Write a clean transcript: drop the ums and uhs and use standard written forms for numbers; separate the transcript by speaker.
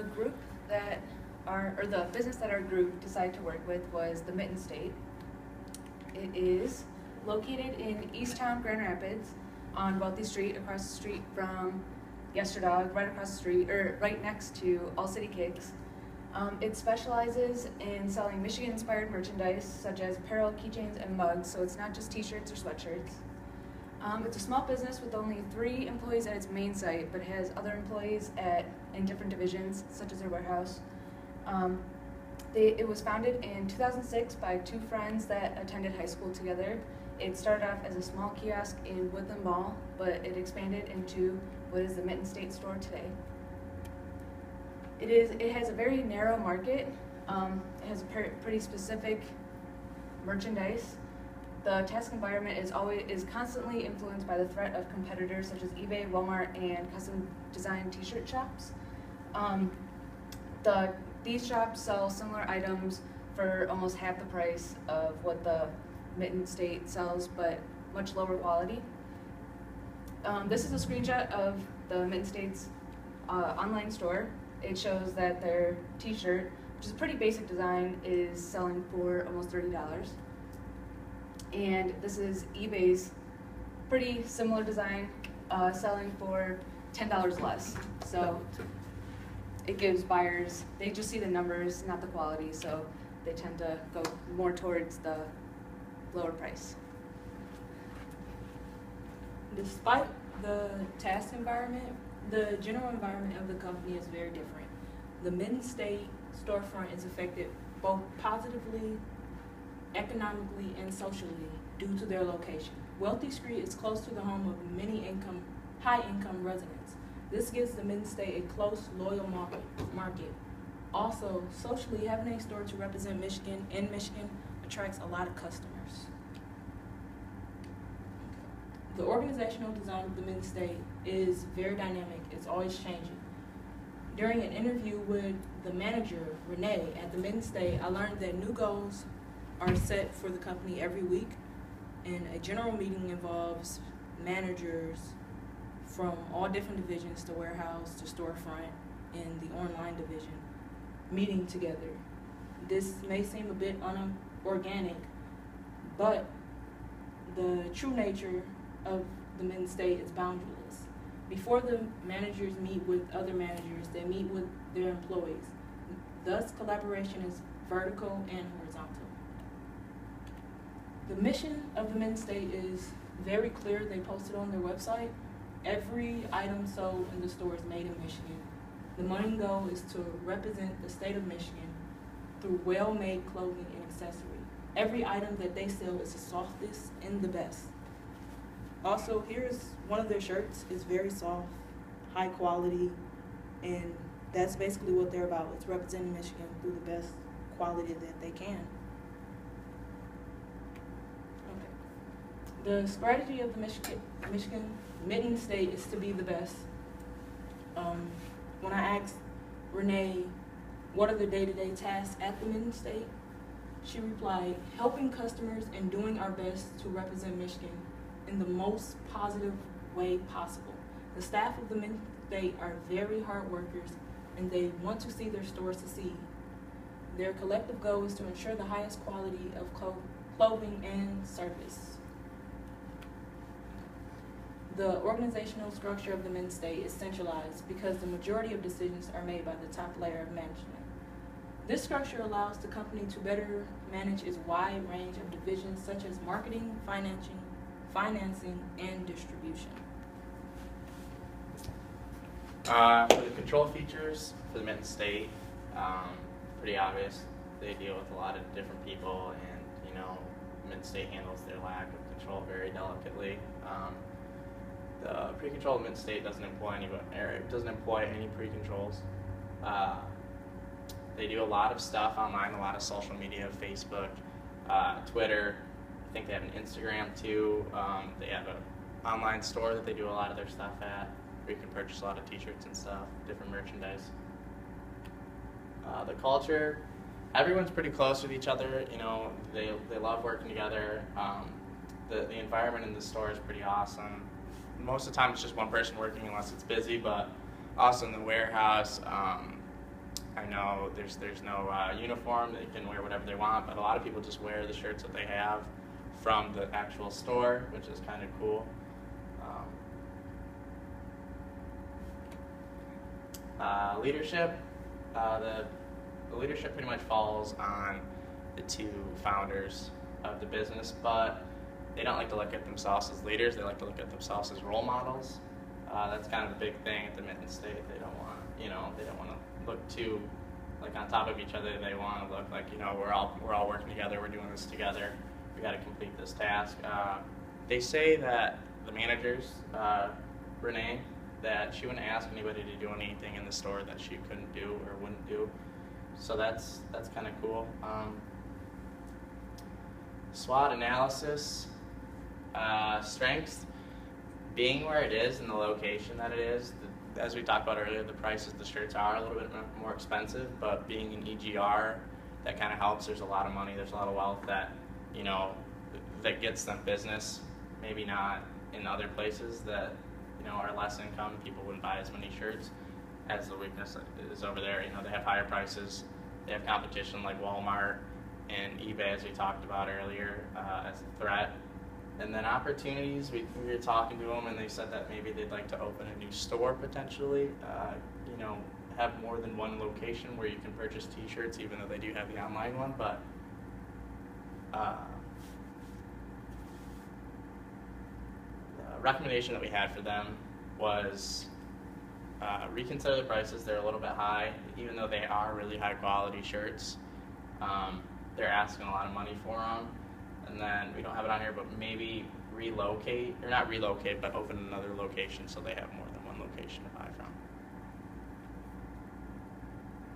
Speaker 1: group that or the business that our group decided to work with was the Mitten State. It is located in Easttown, Grand Rapids, on Wealthy Street, across the street from Yesterdog, right across the street, or right next to All City Kicks. It specializes in selling Michigan-inspired merchandise, such as apparel, keychains, and mugs, so it's not just t-shirts or sweatshirts. It's a small business with only 3 employees at its main site, but it has other employees in different divisions, such as their warehouse. It was founded in 2006 by 2 friends that attended high school together. It started off as a small kiosk in Woodland Mall, but it expanded into what is the Mitten State store today. It has a very narrow market. It has a pretty specific merchandise. The task environment is constantly influenced by the threat of competitors such as eBay, Walmart, and custom design t-shirt shops. These shops sell similar items for almost half the price of what the Mitten State sells, but much lower quality. This is a screenshot of the Mitten State's online store. It shows that their t-shirt, which is a pretty basic design, is selling for almost $30. And this is eBay's pretty similar design, selling for $10 less. So it gives buyers, they just see the numbers, not the quality, so they tend to go more towards the lower price.
Speaker 2: Despite the task environment, the general environment of the company is very different. The Mitten State storefront is affected both positively, economically, and socially due to their location. Wealthy Street is close to the home of many high-income residents. This gives the Mitten State a close, loyal market. Also, socially, having a store to represent Michigan in Michigan attracts a lot of customers. The organizational design of the Mitten State is very dynamic. It's always changing. During an interview with the manager, Renee, at the Mitten State, I learned that new goals are set for the company every week, and a general meeting involves managers from all different divisions, to warehouse, to storefront, and the online division, meeting together. This may seem a bit unorganic, but the true nature of the Mitten State is boundaryless. Before the managers meet with other managers, they meet with their employees. Thus, collaboration is vertical and horizontal. The mission of the Mitten State is very clear. They posted on their website. Every item sold in the store is made in Michigan. The main goal is to represent the state of Michigan through well-made clothing and accessory. Every item that they sell is the softest and the best. Also, here's one of their shirts. It's very soft, high quality, and that's basically what they're about. It's representing Michigan through the best quality that they can. Okay. The strategy of the Michigan Mitten State is to be the best. When I asked Renee what are the day-to-day tasks at the Mitten State, she replied, helping customers and doing our best to represent Michigan in the most positive way possible. The staff of the Mitten State are very hard workers, and they want to see their stores succeed. Their collective goal is to ensure the highest quality of clothing and service. The organizational structure of the Mitten State is centralized because the majority of decisions are made by the top layer of management. This structure allows the company to better manage its wide range of divisions such as marketing, financing, and distribution.
Speaker 3: For the control features for the Mitten State, pretty obvious. They deal with a lot of different people, and Mitten State handles their lack of control very delicately. The pre-control of Mitten State doesn't employ any pre-controls. They do a lot of stuff online, a lot of social media, Facebook, Twitter. I think they have an Instagram too. They have an online store that they do a lot of their stuff at, where you can purchase a lot of t-shirts and stuff, different merchandise. The culture, everyone's pretty close with each other. They love working together. The environment in the store is pretty awesome. Most of the time it's just one person working unless it's busy, but also in the warehouse, I know there's no uniform. They can wear whatever they want, but a lot of people just wear the shirts that they have from the actual store, which is kind of cool. Leadership. The leadership pretty much falls on the two founders of the business, but they don't like to look at themselves as leaders. They like to look at themselves as role models. That's kind of the big thing at the Mitten State. They don't want, they don't want to look too like on top of each other. They want to look like, we're all working together. We're doing this together. We got to complete this task. They say that the managers, Renee, that she wouldn't ask anybody to do anything in the store that she couldn't do or wouldn't do. So that's kind of cool. SWOT analysis, strengths, being where it is and the location that it is. As we talked about earlier, the prices of the shirts are a little bit more expensive, but being an EGR, that kind of helps. There's a lot of money, there's a lot of wealth that, that gets them business. Maybe not in other places that, are less income. People wouldn't buy as many shirts. As the weakness is over there, they have higher prices. They have competition like Walmart and eBay, as we talked about earlier, as a threat. And then opportunities, we were talking to them and they said that maybe they'd like to open a new store potentially, have more than one location where you can purchase t-shirts, even though they do have the online one. But the recommendation that we had for them was reconsider the prices. They're a little bit high, even though they are really high quality shirts. They're asking a lot of money for them. And then we don't have it on here, but maybe relocate, or not relocate, but open another location so they have more than one location.